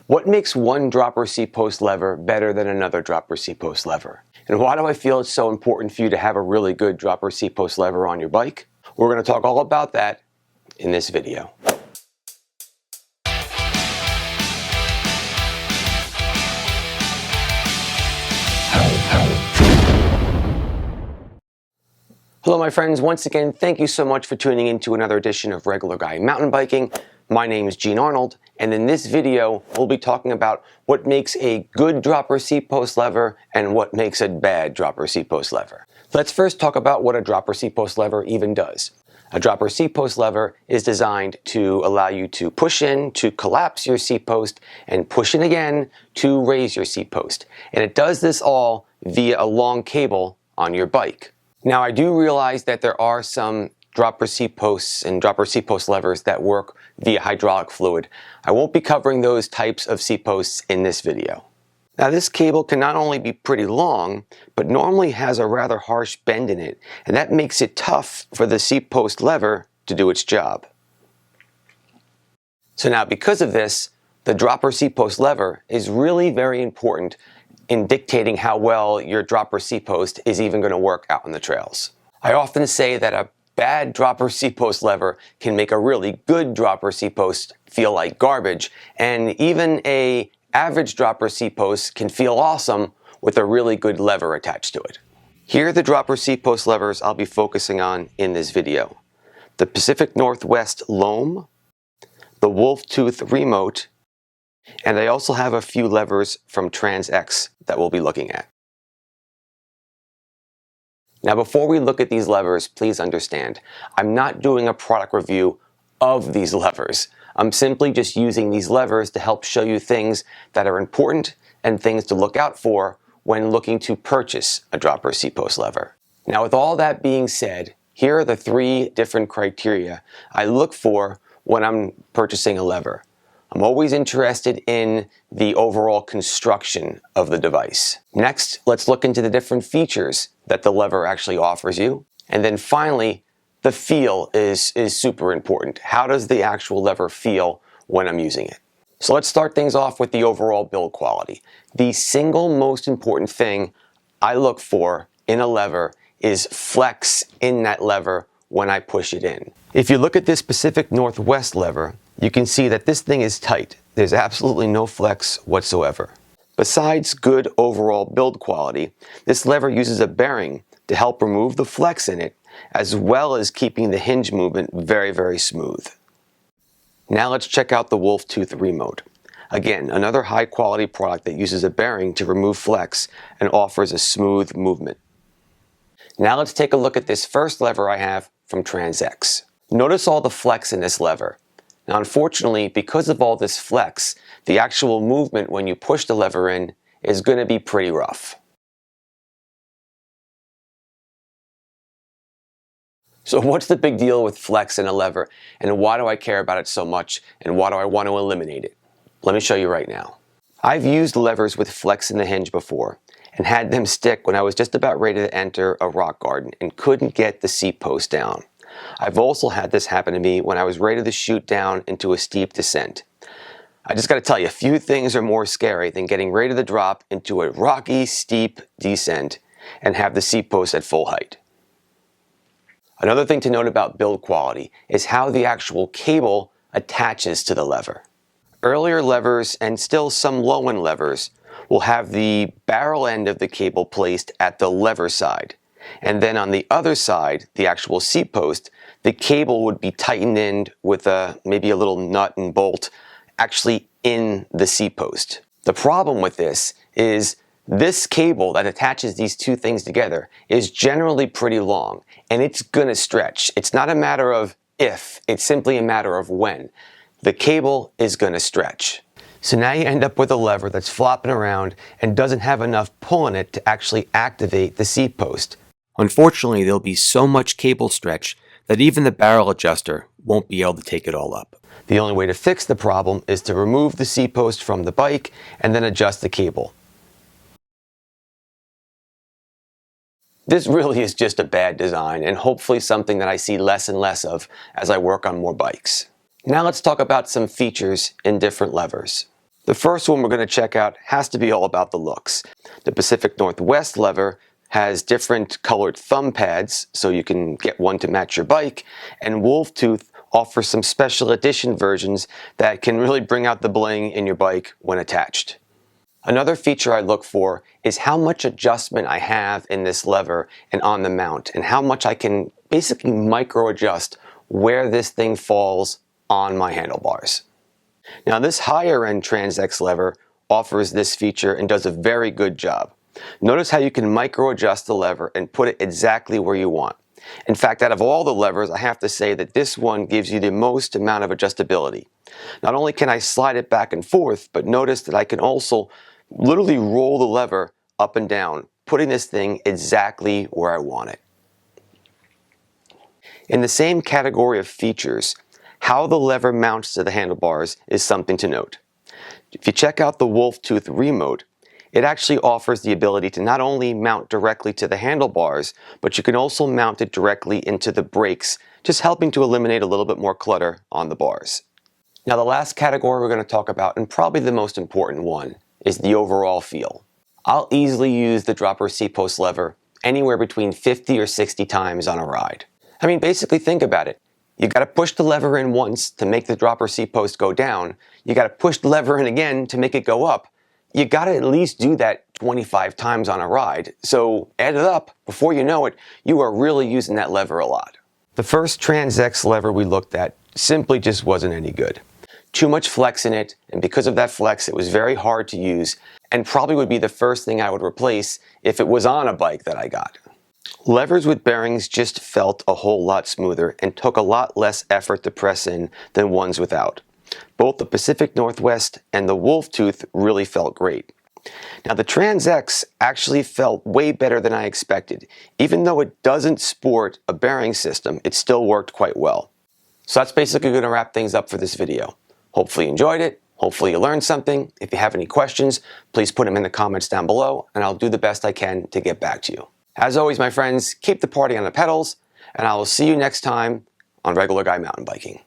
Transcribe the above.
What makes one dropper seat post lever better than another dropper seat post lever? And why do I feel it's so important for you to have a really good dropper seat post lever on your bike? We're going to talk all about that in this video. Hello my friends, once again thank you so much for tuning in to another edition of Regular Guy Mountain Biking. My name is Gene Arnold, and in this video we'll be talking about what makes a good dropper seat post lever and what makes a bad dropper seat post lever. Let's first talk about what a dropper seat post lever even does. A dropper seat post lever is designed to allow you to push in to collapse your seat post and push in again to raise your seat post. And it does this all via a long cable on your bike. Now I do realize that there are some dropper seat posts and dropper seat post levers that work via hydraulic fluid. I won't be covering those types of seat posts in this video. Now this cable can not only be pretty long, but normally has a rather harsh bend in it, and that makes it tough for the seat post lever to do its job. So now because of this, the dropper seat post lever is really very important in dictating how well your dropper seat post is even going to work out on the trails. I often say that a bad dropper seat post lever can make a really good dropper seat post feel like garbage, and even a average dropper seat post can feel awesome with a really good lever attached to it. Here are the dropper seat post levers I'll be focusing on in this video. The Pacific Northwest 𝙁𝙁, the Wolftooth remote, and I also have a few levers from TranzX that we'll be looking at. Now before we look at these levers, please understand, I'm not doing a product review of these levers. I'm simply just using these levers to help show you things that are important and things to look out for when looking to purchase a dropper seat post lever. Now with all that being said, here are the three different criteria I look for when I'm purchasing a lever. I'm always interested in the overall construction of the device. Next, let's look into the different features that the lever actually offers you. And then finally, the feel is super important. How does the actual lever feel when I'm using it? So let's start things off with the overall build quality. The single most important thing I look for in a lever is flex in that lever when I push it in. If you look at this Pacific Northwest lever, you can see that this thing is tight. There's absolutely no flex whatsoever. Besides good overall build quality, this lever uses a bearing to help remove the flex in it, as well as keeping the hinge movement very, very smooth. Now let's check out the Wolftooth remote. Again, another high quality product that uses a bearing to remove flex and offers a smooth movement. Now let's take a look at this first lever I have from TranzX. Notice all the flex in this lever. Now unfortunately, because of all this flex, the actual movement when you push the lever in is going to be pretty rough. So what's the big deal with flex in a lever, and why do I care about it so much, and why do I want to eliminate it? Let me show you right now. I've used levers with flex in the hinge before and had them stick when I was just about ready to enter a rock garden and couldn't get the seat post down. I've also had this happen to me when I was ready to shoot down into a steep descent. I just got to tell you, few things are more scary than getting ready to drop into a rocky, steep descent and have the seat post at full height. Another thing to note about build quality is how the actual cable attaches to the lever. Earlier levers, and still some low-end levers, will have the barrel end of the cable placed at the lever side. And then on the other side, the actual seat post, the cable would be tightened in with maybe a little nut and bolt actually in the seat post. The problem with this is this cable that attaches these two things together is generally pretty long, and it's gonna stretch. It's not a matter of if, it's simply a matter of when. The cable is gonna stretch. So now you end up with a lever that's flopping around and doesn't have enough pull in it to actually activate the seat post. Unfortunately, there'll be so much cable stretch that even the barrel adjuster won't be able to take it all up. The only way to fix the problem is to remove the seat post from the bike and then adjust the cable. This really is just a bad design, and hopefully something that I see less and less of as I work on more bikes. Now let's talk about some features in different levers. The first one we're going to check out has to be all about the looks. The Pacific Northwest lever has different colored thumb pads, so you can get one to match your bike, and Wolftooth offers some special edition versions that can really bring out the bling in your bike when attached. Another feature I look for is how much adjustment I have in this lever and on the mount, and how much I can basically micro adjust where this thing falls on my handlebars. Now, this higher end TranzX lever offers this feature and does a very good job. Notice how you can micro adjust the lever and put it exactly where you want. In fact, out of all the levers, I have to say that this one gives you the most amount of adjustability. Not only can I slide it back and forth, but notice that I can also literally roll the lever up and down, putting this thing exactly where I want it. In the same category of features, how the lever mounts to the handlebars is something to note. If you check out the Wolftooth remote, it actually offers the ability to not only mount directly to the handlebars, but you can also mount it directly into the brakes, just helping to eliminate a little bit more clutter on the bars. Now, the last category we're going to talk about, and probably the most important one, is the overall feel. I'll easily use the dropper seatpost lever anywhere between 50 or 60 times on a ride. I mean, basically think about it. You got to push the lever in once to make the dropper seatpost go down. You got to push the lever in again to make it go up. You got to at least do that 25 times on a ride. So add it up, before you know it, you are really using that lever a lot. The first TranzX lever we looked at simply just wasn't any good. Too much flex in it, and because of that flex, it was very hard to use, and probably would be the first thing I would replace if it was on a bike that I got. Levers with bearings just felt a whole lot smoother and took a lot less effort to press in than ones without. Both the Pacific Northwest and the Wolftooth really felt great. Now, the TranzX actually felt way better than I expected. Even though it doesn't sport a bearing system, it still worked quite well. So that's basically going to wrap things up for this video. Hopefully you enjoyed it. Hopefully you learned something. If you have any questions, please put them in the comments down below, and I'll do the best I can to get back to you. As always, my friends, keep the party on the pedals, and I will see you next time on Regular Guy Mountain Biking.